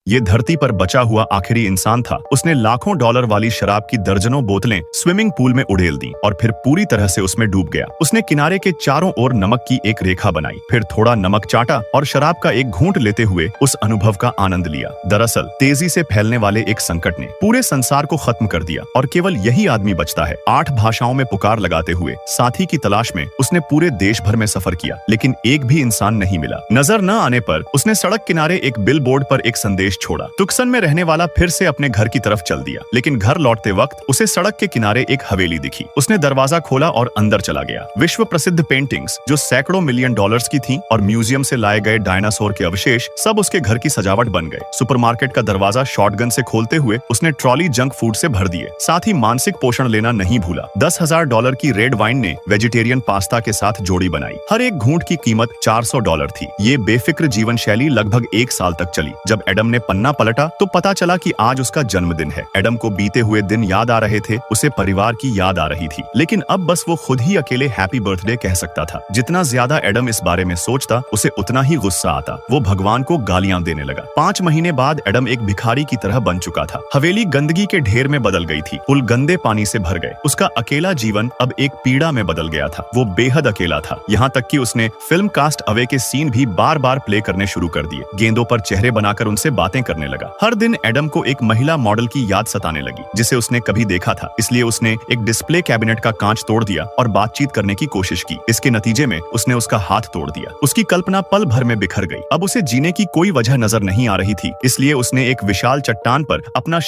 ये धरती पर बचा हुआ आखिरी इंसान था। उसने लाखों डॉलर वाली शराब की दर्जनों बोतलें स्विमिंग पूल में उड़ेल दी और फिर पूरी तरह से उसमें डूब गया। उसने किनारे के चारों ओर नमक की एक रेखा बनाई, फिर थोड़ा नमक चाटा और शराब का एक घूंट लेते हुए उस अनुभव का आनंद लिया। दरअसल तेजी से फैलने वाले एक संकट ने पूरे संसार को खत्म कर दिया और केवल यही आदमी बचता है। 8 भाषाओं में पुकार लगाते हुए साथी की तलाश में उसने पूरे देश भर में सफर किया, लेकिन एक भी इंसान नहीं मिला। नजर न आने पर उसने सड़क किनारे एक बिल बोर्ड पर एक संदेश छोड़ा। तुक्सन में रहने वाला फिर से अपने घर की तरफ चल दिया, लेकिन घर लौटते वक्त उसे सड़क के किनारे एक हवेली दिखी। उसने दरवाजा खोला और अंदर चला गया। विश्व प्रसिद्ध पेंटिंग्स जो सैकड़ों मिलियन डॉलर्स की थीं और म्यूजियम से लाए गए डायनासोर के अवशेष सब उसके घर की सजावट बन गए। सुपरमार्केट का दरवाजा शॉटगन से खोलते हुए उसने ट्रॉली जंक फूड से भर दिए। साथ ही मानसिक पोषण लेना नहीं भूला। $10,000 की रेड वाइन ने वेजिटेरियन पास्ता के साथ जोड़ी बनाई। हर एक घूंट की कीमत $400 थी। ये बेफिक्र जीवन शैली लगभग 1 साल तक चली। जब एडम ने पन्ना पलटा तो पता चला कि आज उसका जन्मदिन है। एडम को बीते हुए दिन याद आ रहे थे, उसे परिवार की याद आ रही थी, लेकिन अब बस वो खुद ही अकेले हैप्पी बर्थडे कह सकता था। जितना ज्यादा एडम इस बारे में सोचता उसे उतना ही गुस्सा आता। वो भगवान को गालियां देने लगा। 5 महीने बाद एडम एक भिखारी की तरह बन चुका था। हवेली गंदगी के ढेर में बदल गई थी। पुल गंदे पानी से भर गए। उसका अकेला जीवन अब एक पीड़ा में बदल गया था। वो बेहद अकेला था, यहाँ तक कि उसने फिल्म कास्ट अवे के सीन भी बार बार प्ले करने शुरू कर दिए। गेंदों पर चेहरे बनाकर उनसे बातें करने लगा। हर दिन एडम को एक महिला मॉडल की याद सताने लगी जिसे उसने कभी देखा था। इसलिए उसने एक डिस्प्ले कैबिनेट का कांच तोड़ दिया और बातचीत करने की कोशिश की। इसके नतीजे में उसने उसका हाथ तोड़ दिया। उसकी कल्पना पल भर में बिखर गई। अब उसे जीने की कोई वजह नजर नहीं आ रही थी, इसलिए उसने एक विशाल चट्टान पर अपना